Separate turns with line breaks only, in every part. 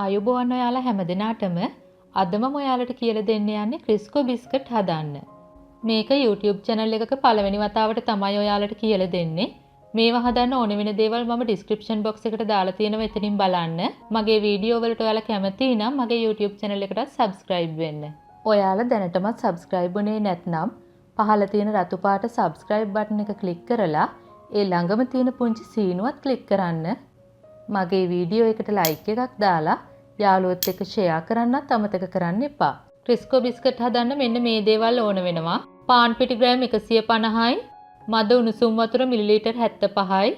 ආයුබෝවන් ඔයාලා හැමදෙනාටම අදම ඔයාලට කියලා දෙන්න යන්නේ ක්‍රිස්කෝ බිස්කට් හදන්න. මේක YouTube channel එකක පළවෙනි වතාවට තමයි ඔයාලට කියලා දෙන්නේ. මේවා හදන්න ඕන වෙන දේවල් මම description box එකට දාලා තියෙනවා එතනින් බලන්න. මගේ වීඩියෝ වලට ඔයාලා කැමති නම් මගේ YouTube channel එකටත් subscribe වෙන්න. ඔයාලා දැනටමත් subscribe වුණේ නැත්නම් පහළ තියෙන රතු පාට subscribe button එක click කරලා ඒ ළඟම තියෙන පුංචි සීනුවත් click කරන්න. මගේ වීඩියෝ එකට like එකක් දාලා යාළුවොත් එක්ක share කරන්නත් අමතක කරන්න එපා. ක්‍රිස්කෝ බිස්කට් හදන්න මෙන්න මේ දේවල් ඕන වෙනවා. පාන් පිටි ග්‍රෑම් 150යි, මද උණුසුම් වතුර මිලිලීටර් 75යි,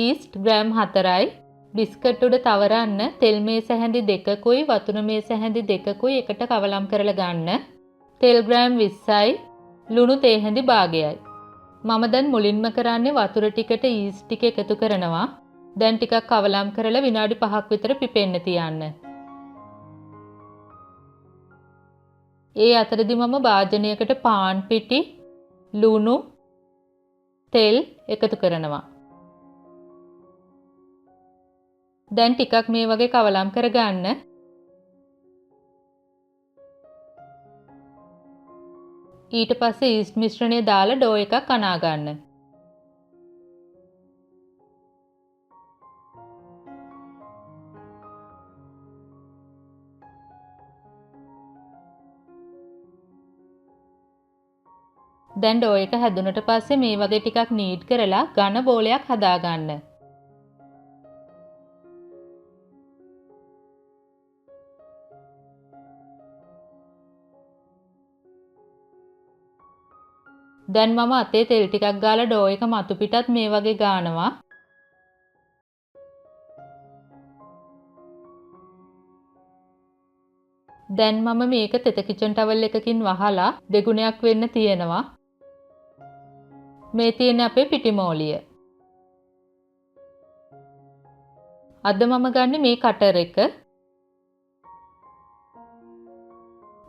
ඊස්ට් ග්‍රෑම් 4යි, බිස්කට් උඩ තවරන්න තෙල් මේස හැඳි 2කුයි වතුර මේස හැඳි 2කුයි එකට කවලම් කරලා ගන්න. තෙල් ග්‍රෑම් 20යි, ලුණු තේ හැඳි භාගයයි. මම දැන් මුලින්ම කරන්නේ වතුර ටිකට ඊස්ට් ටික එකතු කරනවා. දැන් ටිකක් කවලම් කරලා විනාඩි 5ක් විතර පිපෙන්න තියන්න. ඒ අතරදී මම භාජනයකට පාන් පිටි, ලුණු, තෙල් එකතු කරනවා. දැන් ටිකක් මේ වගේ කවලම් කරගන්න. ඊට පස්සේ ඊස්ට් මිශ්‍රණය දාලා ඩෝ එකක් අනා ගන්න. දැන් ඩෝ එක හැදුනට පස්සේ මේ වගේ ටිකක් නීඩ් කරලා ඝන බෝලයක් හදා ගන්න. දැන් මම අතේ තෙල් ටිකක් ගාලා ඩෝ එක මතු පිටත් මේ වගේ ගානවා. දැන් මම මේක තෙත කිචන් ටවල් එකකින් වහලා දෙගුණයක් වෙන්න තියෙනවා. මේ තියෙන අපේ පිටිමෝලිය. අද මම ගන්න මේ කටර් එක.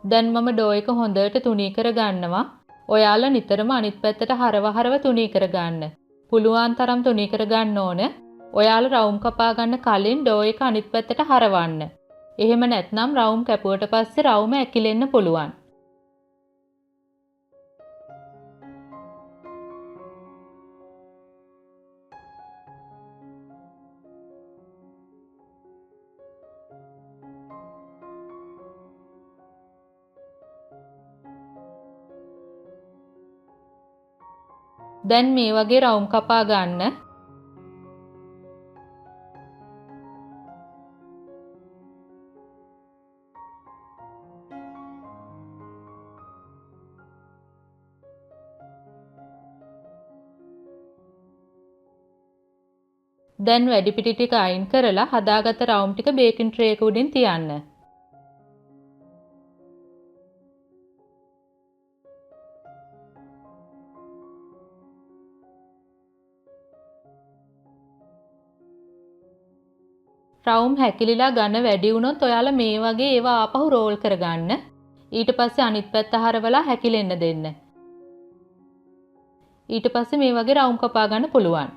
දැන් මම ඩෝ එක හොඳට තුනී කර ගන්නවා. ඔයාලා නිතරම අනිත් පැත්තට හරව තුනී කර ගන්න. පුළුවන් තරම් තුනී කර ගන්න ඕන. ඔයාලා රවුම් කපා ගන්න කලින් ඩෝ එක අනිත් පැත්තට හරවන්න. එහෙම නැත්නම් රවුම් කැපුවට පස්සේ රවුම ඇකිලෙන්න පුළුවන්. දැන් මේ වගේ රවුම් කපා ගන්න. දැන් වැඩි පිටි ටික අයින් කරලා හදාගත්ත රවුම් ටික බේකින් ට්‍රේ එක උඩින් තියන්න. රවුම් හැකිලිලා ඝන වැඩි වුණොත් ඔයාලා මේ වගේ ඒවා ආපහු රෝල් කරගන්න. ඊට පස්සේ අනිත් පැත්ත හරවලා හැකිලෙන්න දෙන්න. ඊට පස්සේ මේ වගේ රවුම් කපා ගන්න පුළුවන්.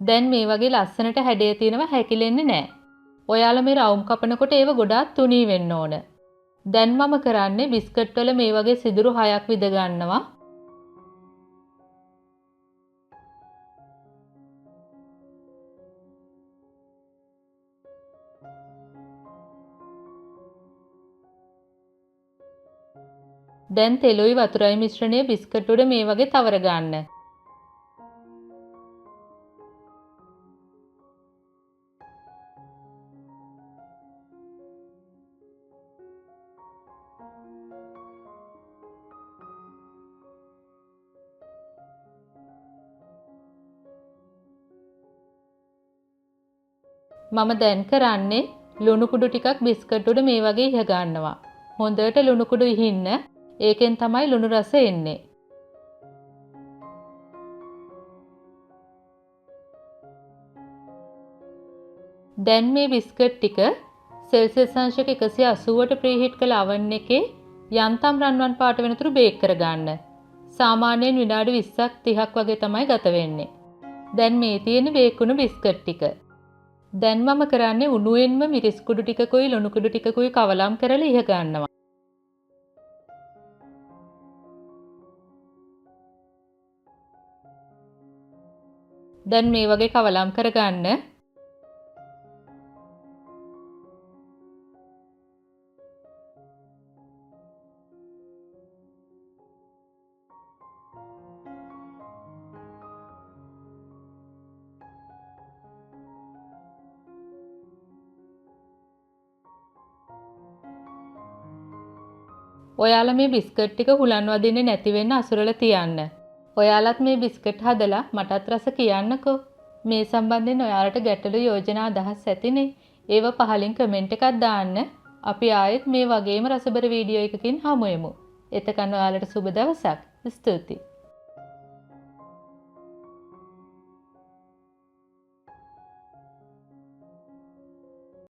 දැන් මේ වගේ ලස්සනට හැඩය තියෙනවා හැකිලෙන්නේ නැහැ. ඔයාලා මේ රවුම් කපනකොට ඒව ගොඩාක් තුනී වෙන්න ඕන. දැන් මම කරන්නේ බිස්කට් වල මේ වගේ සිදුරු 6ක් විද ගන්නවා. දැන් තෙලුයි වතුරයි මිශ්‍රණය බිස්කට් උඩ මේ වගේ තවර ගන්න. මම දැන් කරන්නේ ලුණු කුඩු ටිකක් බිස්කට් උඩ මේ වගේ ඉහ ගන්නවා. හොඳට ලුණු කුඩු ඉහින්න. ඒකෙන් තමයි ලුණු රස එන්නේ. දැන් මේ බිස්කට් ටික සෙල්සියස් අංශක 180ට ප්‍රීහීට් කළ oven එකේ යන්තම් රන්වන් පාට වෙනතුරු බේක් කරගන්න. සාමාන්‍යයෙන් විනාඩි 20ක් 30ක් වගේ තමයි ගත වෙන්නේ. දැන් මේ තියෙන්නේ බේක් වුණු බිස්කට් ටික. දැන් මම කරන්නේ උණුවෙන්ම මිරිස් කුඩු ටිකකුයි ලුණු කුඩු ටිකකුයි කවලම් කරලා ඉහ ගන්නවා. දැන් මේ වගේ කවලම් කරගන්න. ඔයාලා මේ බිස්කට් ටික හුලන් වදින්නේ නැති වෙන්න අසුරලා තියන්න. ඔයාලත් මේ බිස්කට් හදලා මටත් රස කියන්නකෝ. මේ සම්බන්ධයෙන් ඔයාලට ගැටලු යෝජනා අදහස් ඇතිනේ. ඒව පහලින් කමෙන්ට් එකක් දාන්න. අපි ආයෙත් මේ වගේම රසබර වීඩියෝ එකකින් හමු වෙමු. එතකන් ඔයාලට සුබ දවසක්. ස්තුතියි.